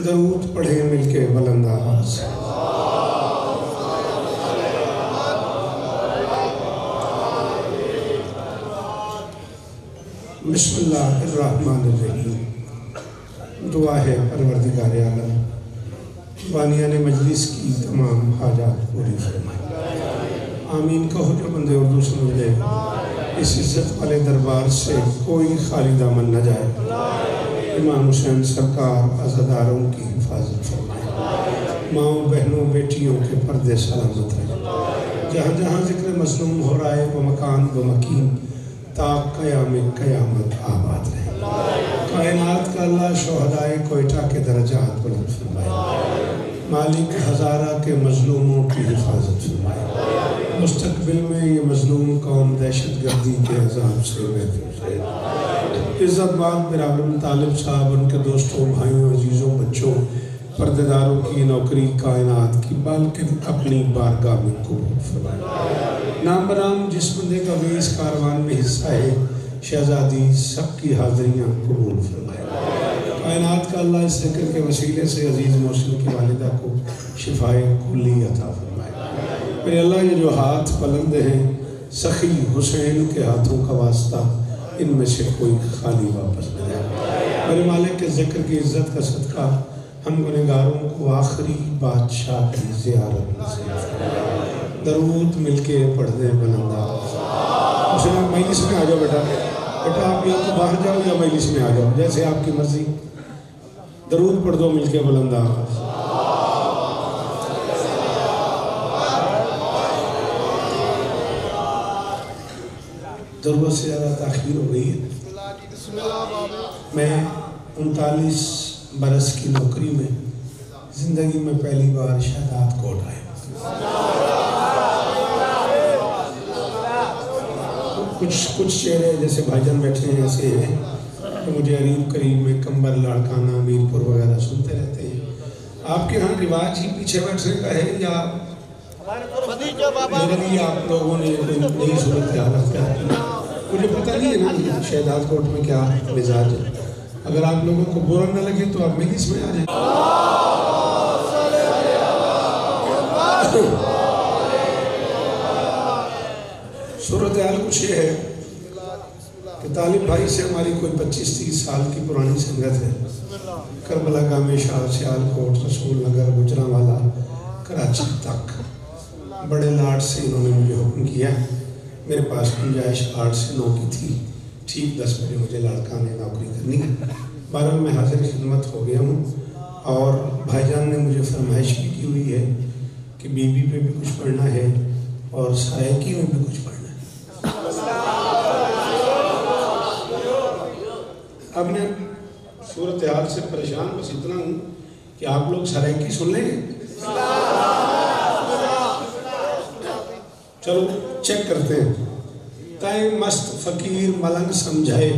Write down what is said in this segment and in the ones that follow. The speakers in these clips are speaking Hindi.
दरूद पढ़े मिलके बुलंद आवाज़ से। बिस्मिल्लाहिर्रहमानिर्रहीम। दुआ है परवरदिगार आलम बानिया ने मजलिस की तमाम हाजात पूरी फरमाए। आमीन कहो जो बंदे उर्दू समझ ले। इस इज्जत वाले दरबार से कोई खाली दामन न जाए। इमाम हुसैन सरकार अज़ादारों की हिफाजत फरमाए। माओ बहनों बेटियों के पर्दे सलामत रहे। जहाँ जहाँ जिक्र मज़लूम हो रहा है वो मकान व मकीन ता क़यामत आबाद रहे। कायनात का अल्लाह शोहदाए कोयटा के दर्जात बुलंद फरमाए। मालिक हज़ारा के मज़लूमों की हिफाजत फरमाए। मुस्तक़बिल में ये मज़लूम कौम दहशत गर्दी के अज़ाब से महफूज रहे। इज़्ज़तबान बिरादर तालिब साहब, उनके दोस्तों, भाइयों, अजीज़ों, बच्चों, पर्देदारों की नौकरी कायनात की बालकिन अपनी बारगाह में कबूल फरमाए। नाम बराम जिस बंदे का भी इस कारवान में हिस्सा है शहजादी सबकी हाज़िरियाँ कबूल फरमाए। कायनात का अल्लाह इस ज़िक्र के वसीले से अजीज़ मोहसिन की वालिदा को शिफाए कुल्ली अता फरमाए। मेरे अल्लाह ये जो हाथ बुलंद हैं सखी हुसैन के हाथों का वास्ता इनमें से कोई खाली वापस न जाए। मेरे मालिक के ज़िक्र की इज़्ज़त का सदका हम गुनहगारों को आखिरी बादशाह की ज़ियारत नसीब फरमाए। दरूद मिलके पढ़ दें बुलंद आवाज़ से। मजलिस में आ जाओ बेटा, बेटा आप या तो बाहर जाओ या मजलिस में आ जाओ, जैसे आपकी मर्जी। दरूद पढ़ दो मिलके बुलंद आवाज़। ज़रूरत से ज़्यादा ताख़ीर हो गई है। मैं 39 बरस की नौकरी में ज़िंदगी में पहली बार शहदाद कोट आया। कुछ चेहरे जैसे भाईजान बैठे हैं ऐसे हैं तो मुझे अरीब करीब में कंबर, लाड़काना, मीरपुर वगैरह सुनते रहते हैं। आपके यहाँ रिवाज ही पीछे बैठने का है या मेरे लिए आप लोगों ने नई सूरत ख्याल रखा है? मुझे पता नहीं है ना शहदाद कोट में क्या मिजाज है। अगर आप लोगों को बुरा न लगे तो आप मजलिस में आ जाए। सूरत हाल कुछ ये है कि तालिब भाई से हमारी कोई 25-30 साल की पुरानी संगत है। करबला गामे, शाह, सियालकोट, रसूल नगर, गुजरांवाला, कराची तक बड़े लाड से इन्होंने मुझे हुक्म किया। मेरे पास गुंजाइश 8 से 9 की थी। ठीक 10 बजे मुझे लड़का ने नौकरी करनी है। 12 में हाजिर खिदमत हो गया हूँ और भाईजान ने मुझे फरमाइश भी की हुई है कि बीबी पे भी कुछ पढ़ना है और सायकी में भी कुछ पढ़ना है। अब मैं सूरत हाल से परेशान बस इतना हूँ कि आप लोग सरायकी सुन लेंगे। चलो चेक करते हैं। तय मस्त फकीर मलंग समझाए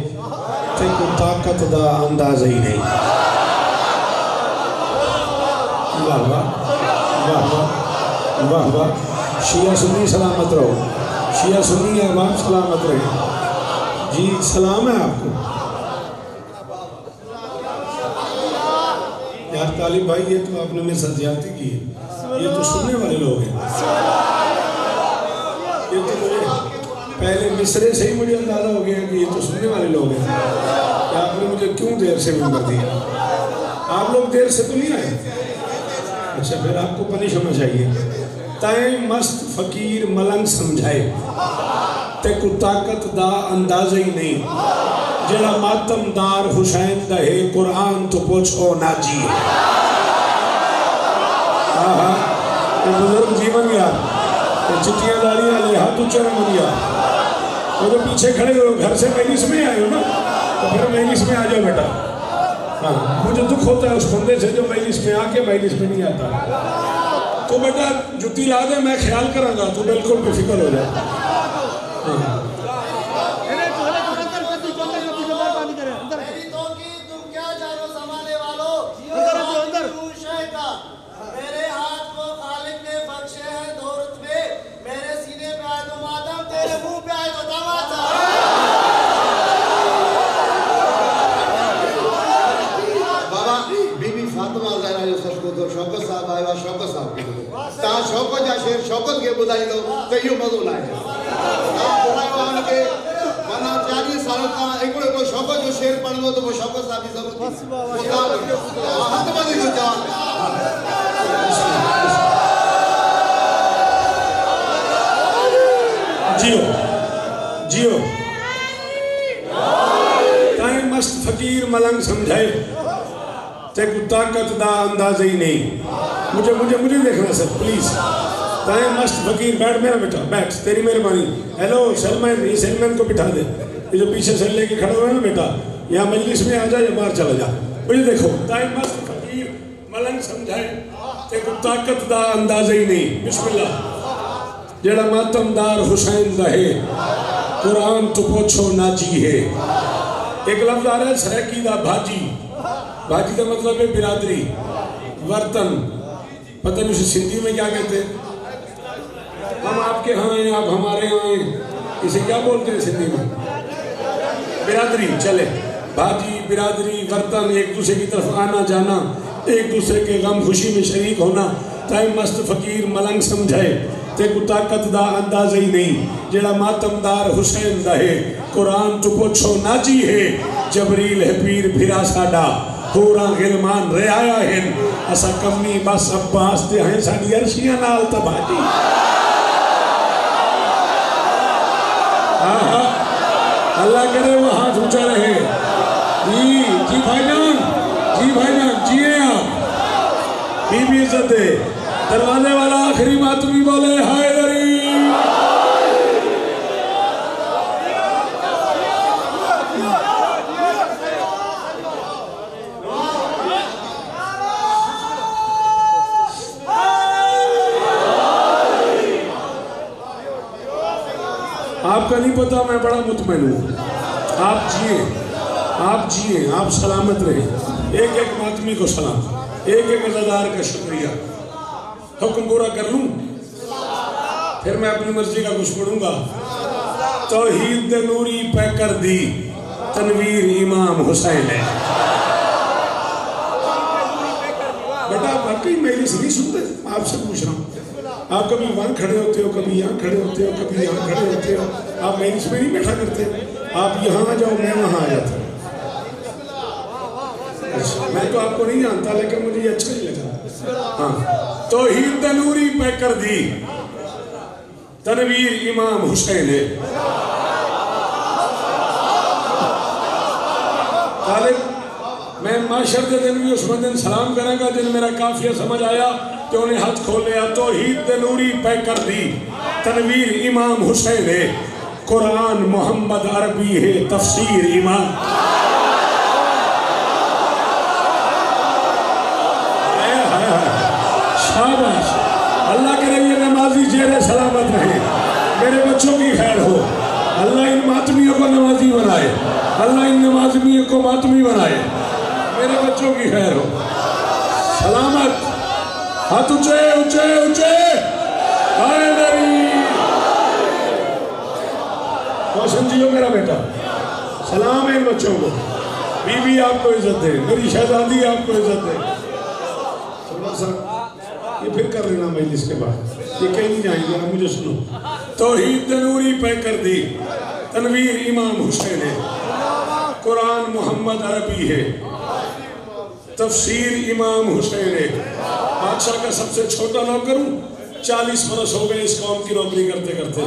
ते को ताकत दा अंदाज़ ही नहीं। वाह वाह वाह वाह वाह। शिया सुन्नी सलामत रहो, शिया सुन्नी अहबाब सलामत रहे जी। सलाम है आपको यार तालिब भाई। ये तो आपने मेरे साथ ज्यादती की है। ये तो सुनने वाले लोग हैं। ये तो मुझे पहले मिसरे से ही मुझे अंदाजा हो गया कि ये तो सुनने वाले लोग हैं। कि आपने मुझे क्यों देर से मिल कर दिया? आप लोग देर से तो नहीं आए? अच्छा फिर आपको पनिश होना चाहिए। तय मस्त फकीर मलंग समझाए ते को ताकत दा अंदाजा ही नहीं। जरा मातमदार हुसैन दहे कुरान तो पूछो ना जी। हाँ बुजुर्ग जीवन यार चिट्ठियाँ डालियाँ ले हाथ ऊंचा में बनिया। वो तो पीछे खड़े हो, घर से मजलिस में आए हो ना, तो फिर मजलिस में आ जाओ बेटा। हाँ मुझे दुख होता है उस बंदे से जो मजलिस में आके मजलिस में नहीं आता। तो बेटा जुत्ती ला दे, मैं ख्याल करूँगा, तू बिल्कुल बेफिक्र हो जाए। मां ज़हरा जो सशको शौकत साहब आया शौकत साहब के ता शौकत जा शेर शौकत के बुधाई दो तो यो मज़ो लाए ता बुधायो आन के माना 40 साल का एकड़े को शौकत जो शेर पढ़ लो तो वो शौकत साहब की जरूरत हाथ बंद को जवान जियो जियो ताई मस्त फकीर मलंग समझाए ते को ताकत दा अंदाज़ा ही नहीं मुझे मुझे मुझे देखना सर प्लीज ताई मस्त फकीर बैठ मेरा बेटा बैठ तेरी मेहरबानी हेलो सलमान ये सलमान को बिठा दे ये जो पीछे से लेके खड़ा हुआ है ना बेटा यहाँ मजलिस में आ जा या बाहर चला जा मुझे देखो ताई मस्त फकीर मलंग समझाए ते को ताकत दा अंदाज़ा ही नहीं बिस्मिल्लाह जेड़ा मातमदार हुसैन दहे कुरान तो पूछो नाजी है एक लफ्ज आ रहा है सराकी दा भाजी भाजी का मतलब है बिरादरी वर्तन पता नहीं उसे सिंधी में क्या कहते हैं हम आपके यहाँ हैं आप हमारे यहाँ हैं इसे क्या बोलते हैं सिंधी में बिरादरी चले भाजी बिरादरी वर्तन एक दूसरे की तरफ आना जाना एक दूसरे के गम खुशी में शरीक होना ताई मस्त फकीर मलंग समझाए ते को ताकत दा अंदाज़ा ही नहीं जेड़ा मातमदार हुसैन दहे कुरान तो पूछो नाजी है जबरील है पीर फिरा साडा होरा गिरमान रे आया है असा कमी बस अब्बास दे हैं साडी अर्शियां नाल तबाजी हां अल्लाह करे वो हाथ ऊंचा रहे जी भाईजान जिए आप बीबी इज्जत दे दरवाजे वाला आखिरी मातमी बोले हैदरी आपका नहीं पता मैं बड़ा मुतमईन हूँ आप जिए आप सलामत रहे एक एक मातमी को सलाम एक एक अज़ादार का शुक्रिया हुक्म पूरा कर लूं फिर मैं अपनी मर्जी का कुछ पढ़ूंगा तौहीद दे नूरी पे कर दी तनवीर इमाम हुसैन है बेटा वाकई मेरी नहीं सुनते आपसे पूछ रहा हूँ आप कभी वहां खड़े होते हो कभी यहाँ खड़े होते हो कभी यहाँ खड़े होते हो आप मेरी में नहीं बैठा करते आप यहाँ आ जाओ मैं वहां आ जाता मैं तो आपको नहीं जानता लेकिन मुझे ये अच्छा ही लगा हाँ तौहीद द नूरी पे कर दी तनवीर इमाम हुसैन है मैं माशर के दिन भी उस दिन सलाम करेगा जिन मेरा काफिया समझ आया तो उन्हें हाथ खोले तौहीद द नूरी पे कर दी तनवीर इमाम हुसैन है कुरान मोहम्मद अरबी है तफसीर इमाम शाबाश अल्लाह करे ये नमाजी चेहरे सलामत रहे मेरे बच्चों की खैर हो अल्लाह इन मातमियों को नमाजी बनाए अल्लाह इन नमाजमियों को मातमी बनाए मेरे बच्चों की खैर हो सलामत हाथ ऊंचे ऊंचे ऊंचे रोशन जियो मेरा बेटा सलाम है इन बच्चों को बीवी आपको इज्जत दे मेरी शहजादी आपको इज्जत दे थोड़ा सा ये फिर कर लेना मजलिस के बाद ये कहीं नहीं जाएंगे आप मुझे सुनो तौहीद द नूरी पे कर दी तनवीर इमाम हुसैन है कुरान मोहम्मद अरबी है तफसीर इमाम हुसैन है बादशाह का सबसे छोटा नौकर हूँ 40 बरस हो गए इस कौम की नौकरी करते करते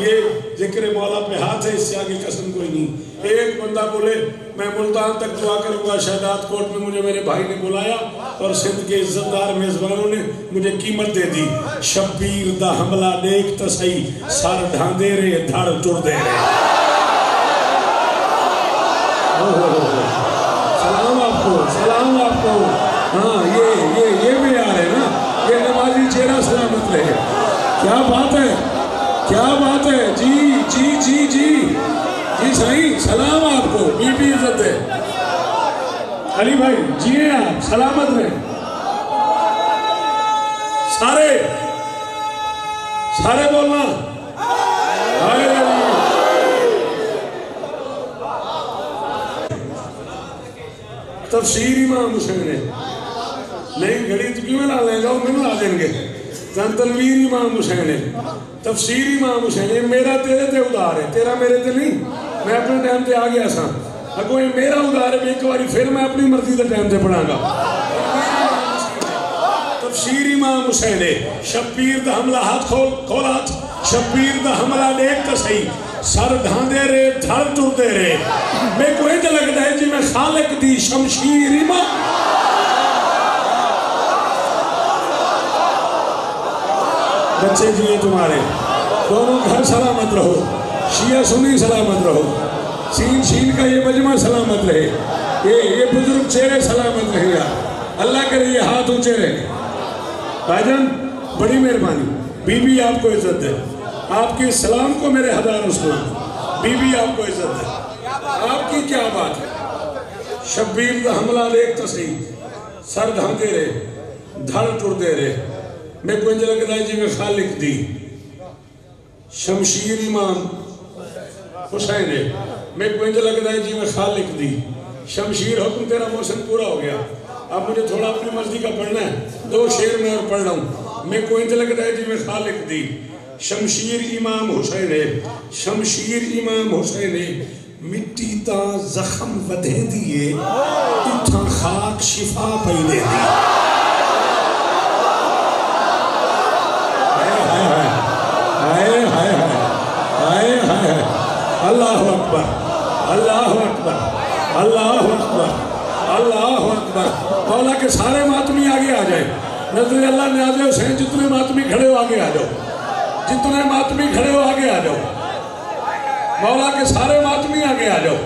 ये जिक्र मौला पे हाथ है इससे आगे कसम कोई नहीं एक बंदा बोले मैं मुल्तान तक दुआ करूंगा शहदाद कोट में मुझे मेरे भाई ने बुलाया और सिंध के इज्जतदार मेजबानों ने मुझे कीमत दे दी शब्बीर दा हमला देख तो सही सर ढांदे रे धड़ चुड़ दे रे सलाम आपको हाँ ये भी आ रहे ना ये नमाजी चेहरा सलामत रहे क्या बात है जी जी जी जी जी सही सलाम आपको बीबी इज्जत है अली भाई जिए आप सलामत रहे सारे बोलना तफसीर इमाम हुसैन है नहीं घड़ी तो क्यों ना ले जाओ, मैं ला देंगे। तनवीर इमाम हुसैन है, तफसीर इमाम हुसैन है। मेरा तेरे ते उधार है, तेरा मेरे ते नहीं। मैं अपने टाइम ते आ गया सा, अगो ये मेरा उधार है, एक बार फिर मैं अपनी मर्जी के टाइम ते पढ़ांगा। तफसीर इमाम हुसैन है। शब्बीर दा हमला हाथ खोला, शब्बीर दा हमला देख तो सही, सर ढांदे रे धड़ टुरदे रे। मेरे को इंज लगता है जी मैं खालिक दी शमशीर इमाम। बच्चे जिए तुम्हारे, दोनों घर सलामत रहो, शिया सुन्नी सलामत रहो, सीन शीन का ये मजमा सलामत रहे, ये बुजुर्ग चेहरे सलामत रहे यार। अल्लाह करे ये हाथ ऊंचे रहे। भाईजान बड़ी मेहरबानी, बीबी आपको इज्जत है, आपके सलाम को मेरे हजारों सलाम। बीबी आपको इज्जत है, आपकी क्या बात है। शब्बीर दा हमला देख तो सही, सर ढांदे रे धड़ टुरदे रे। मैं को इंज लगता है जी मैं खालिक दी शमशीर इमाम हुसैन है। मैं को इंज लगता है जी मैं खालिक दी शमशीर। हुक्म तेरा मोशन पूरा हो गया, अब मुझे थोड़ा अपनी मर्जी का पढ़ना है, 2 शेर में और पढ़ रहा हूँ। मैं को इंज लगता है जी मैं खालिक दी शमशीर इमाम हुसैन है। शमशीर इमाम हुसैन है। मिट्टी ता जख्म वधे दिए, इत्था खाक शिफा पैदे दी। अल्लाहु अकबर, अल्लाहु अकबर, अल्लाहु अकबर, अल्लाहु अकबर। मौला के सारे मातमी आगे आ जाए। नजर अल्लाह न्याज़ हुसैन जितने मातमी खड़े हो आगे आ जाओ, जितने मातमी खड़े हो आगे आ जाओ। मौला के सारे मातमी आगे आ जाओ।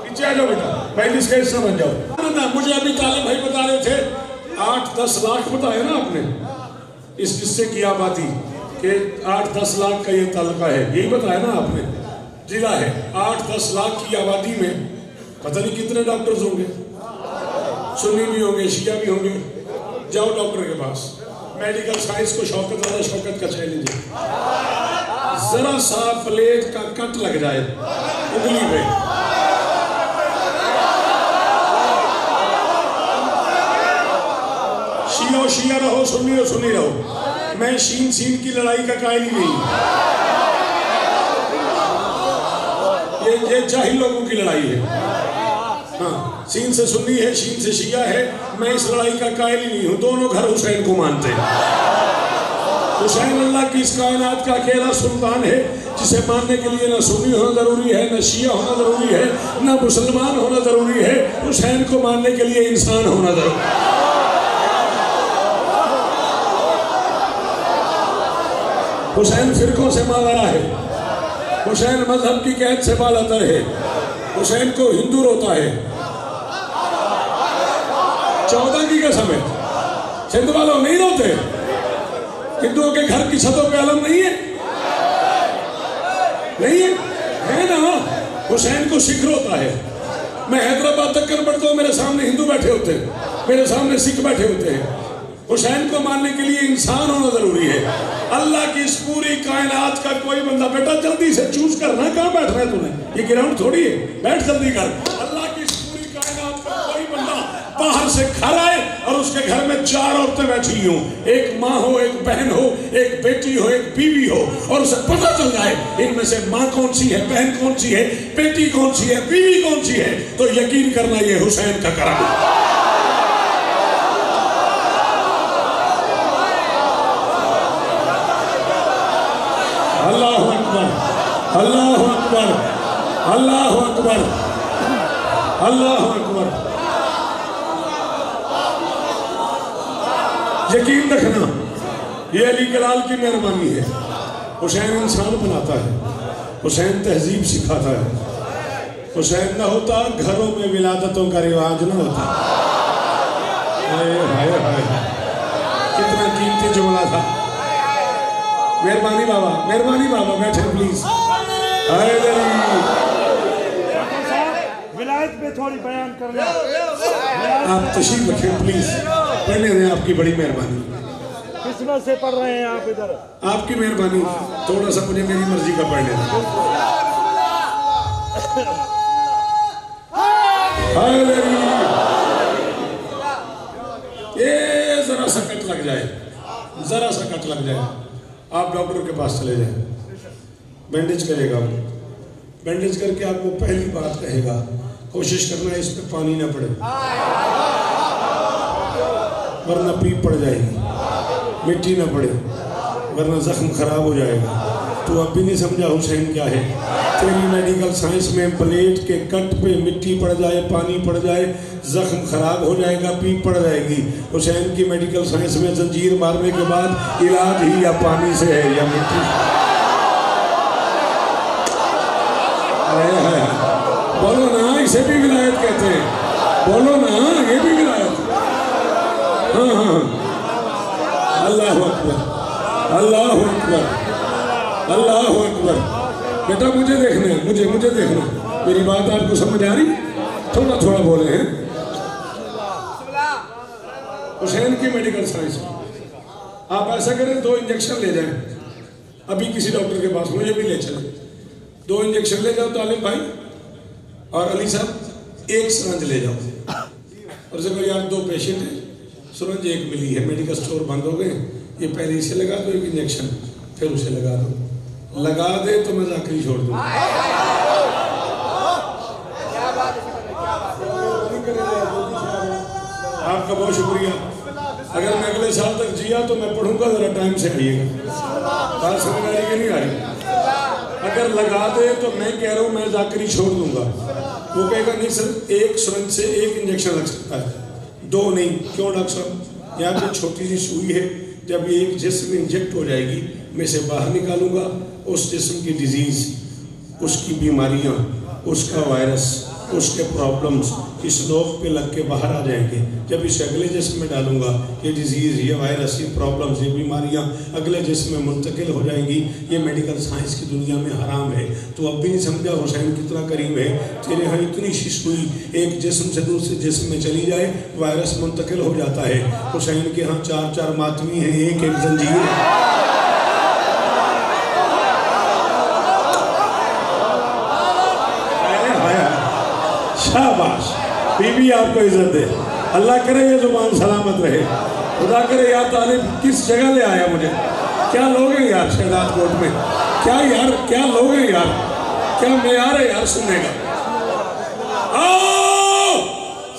पीछे आ जाओ बेटा, पहले इसका हिस्सा बन जाओ। मुझे अभी तालिब भाई बता रहे थे 8-10 लाख बताया ना आपने इस किस्से की आबादी के 8-10 लाख का ये तलका है, यही बताया ना आपने। जिला है 8-10 लाख की आबादी में पता नहीं कितने डॉक्टर्स होंगे, सुन्नी भी होंगे, शिया भी होंगे। जाओ डॉक्टर के पास, मेडिकल साइंस को शौकत वाला शौकत का चैलेंज है। जरा सा प्लेट का कट लग जाए उंगली पे, शिया शिया रहो, सुन्नी हो सुन्नी रहो, मैं शीन सीन की लड़ाई का कायल ही नहीं। ये जाहिल लोगों की लड़ाई है। हाँ, सीन से सुन्नी है, शीन से शिया है, मैं इस लड़ाई का कायल ही नहीं हूँ। दोनों घर हुसैन को मानते हैं। हुसैन अल्लाह की इस कायनात का अकेला सुल्तान है जिसे मानने के लिए न सुन्नी होना जरूरी है, न शिया होना जरूरी है, न मुसलमान होना जरूरी है। हुसैन को मानने के लिए इंसान होना जरूरी है। हुसैन फिरकों से मावरा है, हुसैन मजहब की कैद से बालातर है। हुसैन को हिंदू रोता है। 14 की कसम है, सिंध वालों नहीं रोते। हिंदुओं के घर की छतों पे अलम नहीं है, नहीं है ना। हुसैन को सिख रोता है। मैं हैदराबाद तक कर पढ़ता हूँ, मेरे सामने हिंदू बैठे होते हैं, मेरे सामने सिख बैठे होते हैं। हुसैन को मानने के लिए इंसान होना जरूरी है। अल्लाह की इस पूरी कायनात का कोई बंदा, बेटा जल्दी से चूज करना, कहाँ बैठ रहा है तूने, ये ग्राउंड थोड़ी है, बैठ जल्दी कर। अल्लाह की इस पूरी कायनात का कोई बंदा बाहर से घर आए और उसके घर में 4 औरतें बैठी हों, एक माँ हो, एक बहन हो, एक बेटी हो, एक बीवी हो, और उसे पता चल जाए इनमें से माँ कौन सी है, बहन कौन सी है, बेटी कौन सी है, बीवी कौन सी है, तो यकीन करना ये हुसैन का करम है। अल्लाहु अकबर, अल्लाहु अकबर, अल्लाहु अकबर, अल्लाहु अकबर। यकीन रखना ये अली कलाल की मेहरबानी है। हुसैन इंसान बनाता है, हुसैन तहजीब सिखाता है। हुसैन न होता घरों में विलादतों का रिवाज न होता। हाय हाय हाय, कितना कीमती जुमला था। मेहरबानी बाबा बैठे प्लीज। विलायत पे थोड़ी बयान करना, आप तशरीफ रखें प्लीज, पढ़ने दें, आपकी बड़ी मेहरबानी। किस्मत से पढ़ रहे हैं आप इधर, आपकी मेहरबानी, थोड़ा सा मुझे मेरी मर्जी का पढ़ने दें। हालेलुया। ये जरा सा कट लग जाए, जरा सा कट लग जाए, आप डॉक्टर के पास चले जाए, बैंडेज करेगा वो। बैंडेज करके आपको पहली बात कहेगा, कोशिश करना इस पे पानी ना पड़े, वरना पीप पड़ जाएगी, मिट्टी ना पड़े वरना जख्म खराब हो जाएगा। तू अब भी नहीं समझा हुसैन क्या है। तेरी मेडिकल साइंस में प्लेट के कट पे मिट्टी पड़ जाए, पानी पड़ जाए, जख्म खराब हो जाएगा, पीप पड़ जाएगी। हुसैन की मेडिकल साइंस में जंजीर मारने के बाद इलाज ही या पानी से है या मिट्टी से। बोलो ना, इसे भी विलायत कहते हैं, बोलो ना, ये भी विलायत। हाँ हाँ, अल्लाह अकबर, अल्लाह अकबर, अल्लाह अकबर। बेटा मुझे देखना है, मुझे देखना है। मेरी बात आपको समझ आ रही? थोड़ा थोड़ा बोले हैं। हुसैन की मेडिकल साइंस में आप ऐसा करें, 2 इंजेक्शन ले जाएं अभी किसी डॉक्टर के पास, मुझे भी ले चले, 2 इंजेक्शन ले जाओ तालिब भाई और अली साहब, 1 सिरंज ले जाओ। और जब यार 2 पेशेंट हैं, सिरंज 1 मिली है, मेडिकल स्टोर बंद हो गए, ये पहले इसे लगा दो 1 इंजेक्शन, फिर उसे लगा दो, लगा दे तो मैं जाकर छोड़ दूँ। आपका बहुत शुक्रिया। अगर मैं अगले साल तक जिया तो मैं पढ़ूंगा, जरा टाइम से आइएगा। बात समझ आ रही कि नहीं आ रही? अगर लगा दे तो मैं कह रहा हूँ मैं जाकर छोड़ दूंगा। वो कहेगा नहीं सर, 1 सिरंज से 1 इंजेक्शन लग सकता है, 2 नहीं। क्यों डॉक्टर साहब? यहाँ पे छोटी सी सुई है, जब ये एक जिस्म में इंजेक्ट हो जाएगी, मैं इसे बाहर निकालूंगा, उस जिस्म की डिजीज, उसकी बीमारियाँ, उसका वायरस, उसके प्रॉब्लम्स इस लोग पे लग के बाहर आ जाएंगे। जब इसे अगले जिस्म में डालूंगा, ये डिजीज़, ये वायरस, ये प्रॉब्लम्स, ये बीमारियां अगले जिस्म में मुंतकिल हो जाएंगी। ये मेडिकल साइंस की दुनिया में हराम है। तो अब भी नहीं समझा हुसैन कितना करीब है। तेरे यहाँ इतनी सी सुई एक जिस्म से दूसरे जिस्म में चली जाए, वायरस मुंतकिल हो जाता है। हुसैन के यहाँ 4-4 मातमी हैं, एक जंजीर है। शाबाश, बीबी आपको इज्जत दे, अल्लाह करे ये जुबान सलामत रहे, खुदा करे। यार तालिब किस जगह ले आया मुझे? क्या लोग हैं यार शहदाद कोट में, क्या यार, क्या लोग हैं यार, क्या मेयार है यार सुनने का।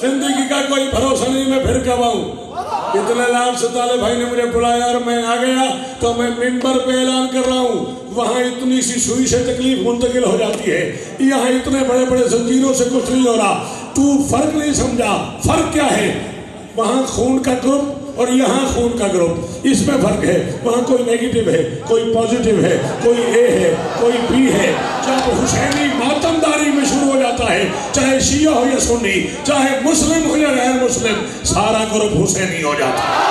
जिंदगी का कोई भरोसा नहीं, मैं फिर कब आऊं। इतने लाल से ताले भाई ने मुझे बुलाया और मैं आ गया, तो मैं मिंबर पे ऐलान कर रहा हूँ, वहाँ इतनी सी सुई से तकलीफ मुंतकिल हो जाती है, यहाँ इतने बड़े बड़े जंजीरों से कुछ नहीं हो रहा। तू फर्क नहीं समझा। फर्क क्या है? वहाँ खून का ग्रुप और यहाँ खून का ग्रुप, इसमें फर्क है। वहाँ कोई नेगेटिव है, कोई पॉजिटिव है, कोई ए है, कोई बी है। जब हुसैनी मातमदारी में शुरू हो जाता है, चाहे शिया हो या सुन्नी, चाहे मुस्लिम हो या गैर मुस्लिम, सारा ग्रुप हुसैनी हो जाता है।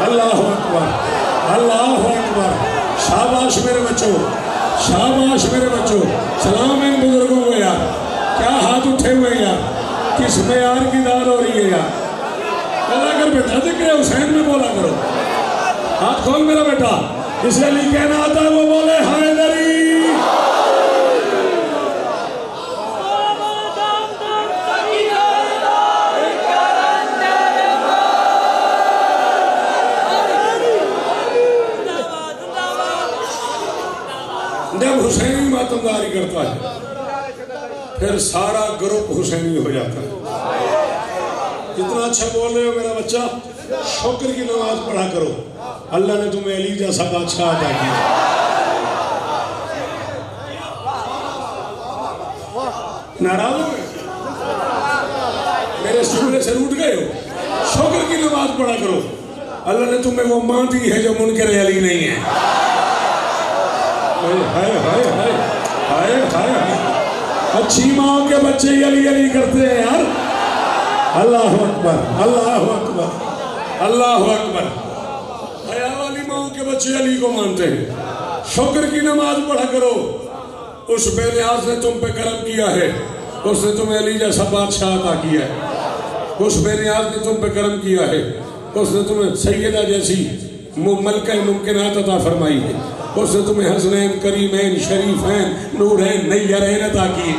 अल्लाह अकबर, अल्लाह अकबर। शाबाश मेरे बच्चों, शाबाश मेरे बच्चों। सलाम इन बुजुर्गों को यार, क्या हाथ उठे हुए यार, किस मेयार की दाद हो रही है यार। बोला कर बेटा, जिक्र हुसैन में बोला करो। हाथ खोल मेरा बेटा, जिसे अली कहना आता है वो बोले हैदरी। जब हुसैनी मातमदारी करता है, फिर सारा ग्रुप हुसैनी हो जाता है। कितना अच्छा बोल रहे हो मेरा बच्चा। शुक्र की नमाज पढ़ा करो, अल्लाह ने तुम्हें अली जैसा बादशाह अता किया। नाराज हो गए, मेरे शुक्र से रूठ गए हो। शुक्र की नमाज पढ़ा करो, अल्लाह ने तुम्हें वो मां दी है जो मुनकर अली नहीं है। हाय हाय हाय हाय हाय हाय। अच्छी माँ के बच्चे अली अली करते हैं यार। अल्लाह अकबर, अल्लाह अकबर, अल्लाह अकबर। हया वाली माँ के बच्चे अली को मानते हैं। शुक्र की नमाज पढ़ा करो, उस बेनियाज ने तुम पे करम किया है, उसने तुम्हें अली जैसा बादशाह अता किया है। उस बेनियाज ने तुम पे करम किया है, उसने तुम्हें सैयदा जैसी मलका मुमकिनात अता फरमाई है। उसने तुम्हें हसनैन, करीमैन, शरीफैन, नूरैन, नैयरैन अता किए।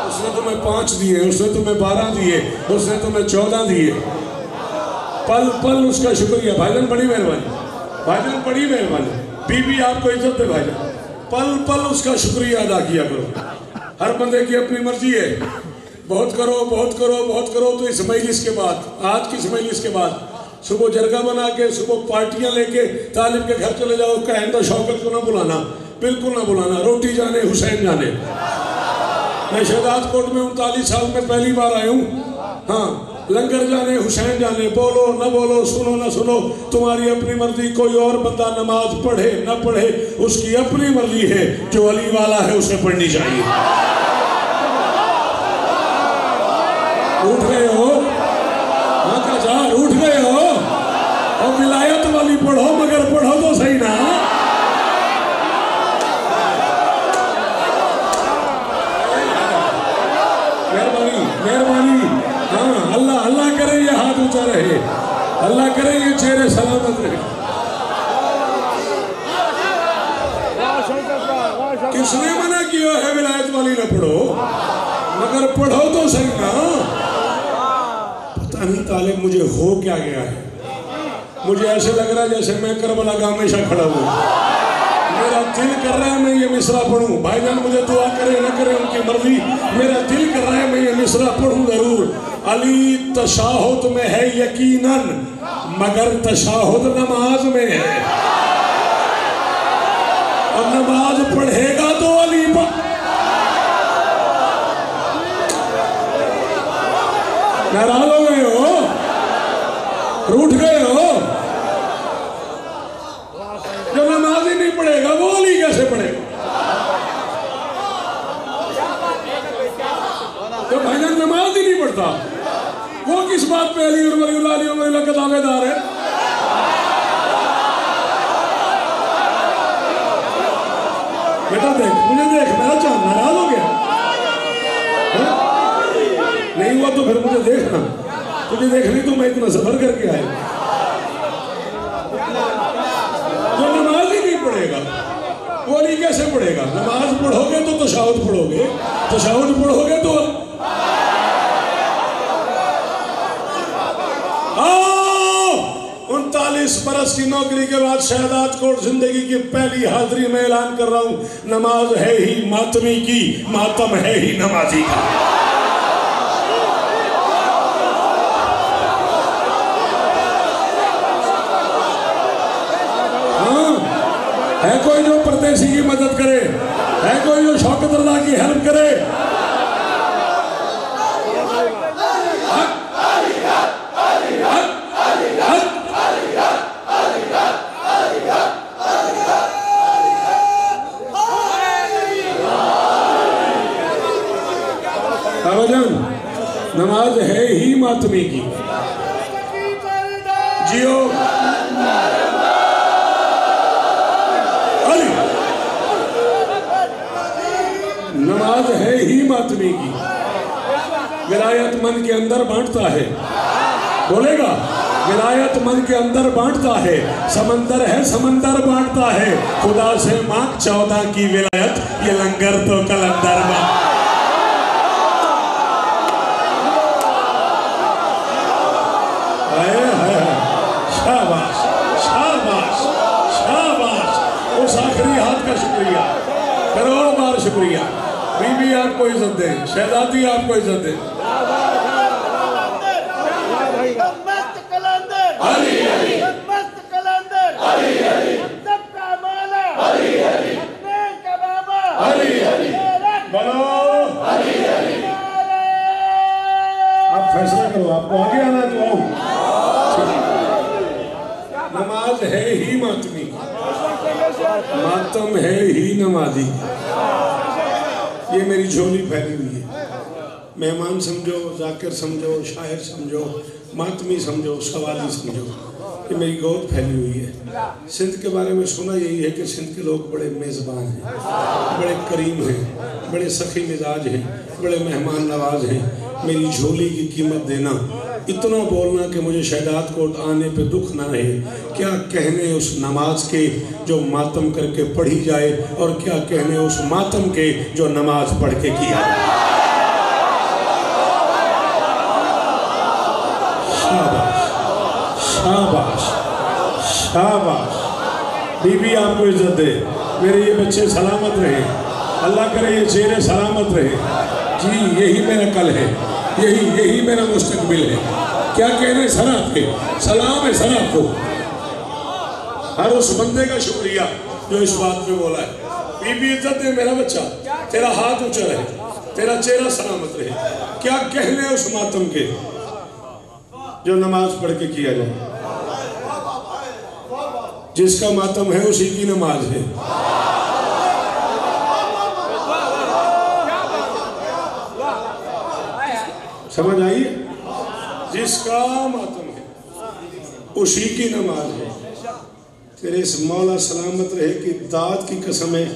उसने तुम्हें 5 दिए, उसने तुम्हें 12 दिए, उसने तुम्हें 14 दिए। पल पल उसका शुक्रिया। भाईजान बड़ी मेहरबानी, भाईजान बड़ी मेहरबानी। बीबी आपको इज्जत दे भाईजान। पल पल उसका शुक्रिया अदा किया करो। हर बंदे की अपनी मर्जी है। बहुत करो, बहुत करो, बहुत करो तो इस मजलिस के बाद, आज की इस मजलिस के बाद सुबह जरगा बना के, सुबह पार्टियां लेके तालिब के घर चले जाओ। कहन तो शौकत को ना बुलाना, बिल्कुल ना बुलाना। रोटी जाने, हुसैन जाने। मैं शहजाद कोट में 39 साल में पहली बार आया हूँ। हाँ, लंगर जाने, हुसैन जाने। बोलो न बोलो, सुनो न सुनो, तुम्हारी अपनी मर्जी। कोई और बंदा नमाज पढ़े न पढ़े, उसकी अपनी मर्जी है। जो अली वाला है उसे पढ़नी चाहिए। उठ गए हो? हाँ काजा, उठ गए हो? और विलायत वाली पढ़ो, मगर पढ़ो तो सही ना। मेहरबानी मेहरबानी। हाँ, अल्लाह अल्लाह करे ये हाथ ऊंचा रहे, अल्लाह करे ये चेहरे सलामत रहे। किसने मना किया है विलायत वाली ना पढ़ो, मगर पढ़ो तो सही ना। पता नहीं तालिब मुझे हो क्या गया है। मुझे ऐसे लग रहा है जैसे मैं करबला का हमेशा खड़ा हूँ। मेरा दिल कर रहा है मैं ये मिसरा पढ़ूं। भाईजान मुझे दुआ करे न करे उनकी मर्जी। मेरा दिल कर रहा है मैं ये मिसरा पढ़ूं जरूर। अली तशाहुद में है यकीनन, मगर तशाहुद नमाज में है। और नमाज पढ़ेगा तो अली नाराज हो गए हो? रूठ गए हो? जो नमाज ही नहीं पढ़ेगा वो अली कैसे पढ़ेगा? जो भाईजान नमाज ही नहीं पढ़ता वो किस बात पे अली और वली का दावेदार है? बेटा देख, मुझे देख, मेरा चांद नाराज हो गया। नहीं हुआ तो फिर मुझे देखना। तुझे देखनी तो मैं इतना सफर करके आया। जो नमाज ही नहीं पढ़ेगा वो अली कैसे पढ़ेगा? नमाज पढ़ोगे तो तशाहुद पढ़ोगे, तशाहुद पढ़ोगे तो 39 बरस की नौकरी के बाद शहजाद कोट जिंदगी की पहली हाजिरी में ऐलान कर रहा हूं, नमाज है ही मातमी की, मातम है ही नमाजी का। है कोई जो परदेसी की मदद करे? है कोई जो शौकत रज़ा की हेल्प करे? नमाज है ही मातमी की। जियो नमाज है ही मातमी की। विलायत मन के अंदर बांटता है, बोलेगा विलायत मन के अंदर बांटता है। समंदर है समंदर बांटता है। खुदा से मांग 14 की विलायत, ये लंगर तो कलंदर में। शाबाश शाबाश शाबाश। उस आखिरी हाथ का शुक्रिया, करोड़ बार शुक्रिया। बीबी आपको इज्जत दे, शहजादी आपको इज्जत दे। आप फैसला करो, आपको आगे आना तो आओ। नमाज है ही मातमी, मातम है ही नमाजी। ये मेरी झोली फैली हुई है। मेहमान समझो, जाकिर समझो, शायर समझो, मातमी समझो, सवाली समझो, ये मेरी गोद फैली हुई है। सिंध के बारे में सुना यही है कि सिंध के लोग बड़े मेज़बान हैं, बड़े करीम हैं, बड़े सखी मिजाज हैं, बड़े मेहमान नवाज हैं। मेरी झोली की कीमत देना इतना बोलना कि मुझे शहदाद कोट आने पे दुख ना रहे। क्या कहने उस नमाज के जो मातम करके पढ़ी जाए, और क्या कहने उस मातम के जो नमाज पढ़ के किया जाए। शाबाश शाबाश शाबाश। बीबी आपको इज्जत दे, मेरे ये बच्चे सलामत रहे, अल्लाह करे ये चेहरे सलामत रहे। जी यही मेरा कल है, यही मेरा मुस्तकबिल है। क्या कहने सर आपके, सलाम है सर आपको। हर उस बंदे का शुक्रिया जो इस बात पे बोला है। बीबी इज्जत दे मेरा बच्चा, तेरा हाथ ऊंचा रहे, तेरा चेहरा सलामत रहे। क्या कहने उस मातम के जो नमाज पढ़ के किया जाए। जिसका मातम है उसी की नमाज है। समझ आई? जिसका मातम है उसी की नमाज है। तेरे इस मौला सलामत रहे कि दाद की कसम है।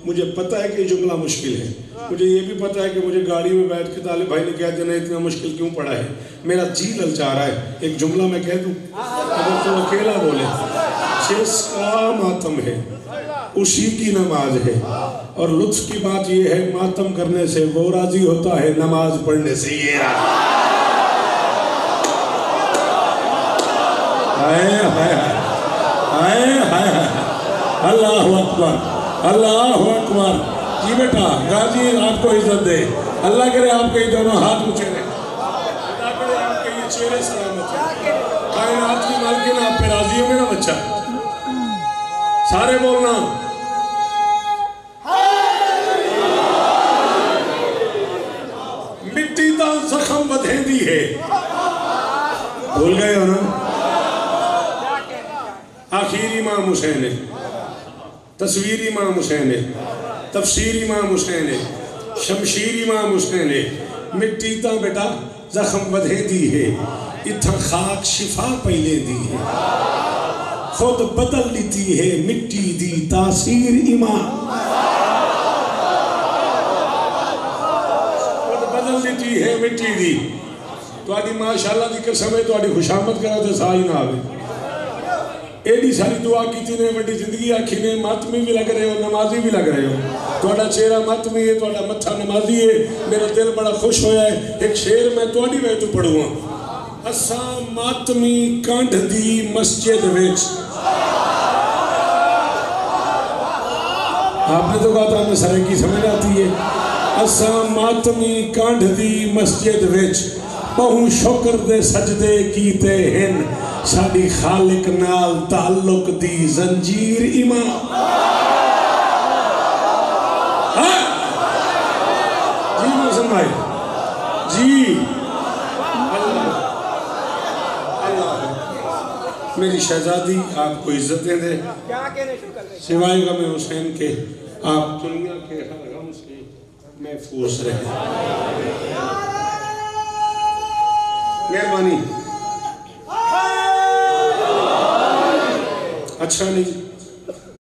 मुझे पता है कि ये जुमला मुश्किल है, मुझे ये भी पता है कि मुझे गाड़ी में बैठ के तालिब भाई ने कहा जने इतना मुश्किल क्यों पड़ा है। मेरा जी ललचा रहा है, एक जुमला मैं कह दूं अगर तो अकेला बोले। जिसका मातम है उसी की नमाज है। और लुत्फ की बात यह है, मातम करने से वो राजी होता है, नमाज पढ़ने से ये राजी। हाय हाय हाय हाय हाय, अल्लाहु अकबर अल्लाहु अकबर। जी बेटा गाजी आपको इज्जत दे, अल्लाह करे आपके ये दोनों हाथ ऊंचे रहे, अल्लाह करे आपके ये चेहरे सलामत रहे। कायनात की मालकिन आप पे राजी हो मेरा बच्चा। सारे बोलना मिट्टी दा जख्म बधेंदी है। भूल गए हो ना? आखिर इमाम हुसैन है, तस्वीर इमाम हुसैन है, तफसीर इमाम हुसैन है, शमशीर इमाम हुसैन है। मिट्टी ता बेटा जख्म बधेंदी है, इत्था खाक शिफा पहले दी है। खुद बदल लेती है मिट्टी दी तासीर इमाम, खुद बदल लेती है मिट्टी दी। तुहाडी माशाअल्लाह दी कसम है, तुहाडी खुशामद करा तो सा ही ना आवे। एडी सारी दुआ की ने, बड़ी जिंदगी आखी ने, मातमी भी लग रहे हो, नमाजी भी लग रहे हो। तुहाडा चेहरा मातमी है, तुहाडा मत्था नमाजी है। मेरा दिल बड़ा खुश होया है। एक शेर मैं तुहाडी वजह तो पढ़ूंगा। असा मातमी कंढ दी मस्जिद विच। आपने तो कहा था हमें सारे की समझ आती है। असा मातमी कंढ दी मस्जिद विच, बहु शुक्र दे सजदे कीते हिन, साडी खालिक नाल ताल्लुक दी जंजीर इमाम। जी मौसम भाई जी, मेरी शहजादी आपको इज्जतें दे, सिवाय गम हुसैन के आप दुनिया के हर गम से महफूज रहे। मेहरबानी। अच्छा नहीं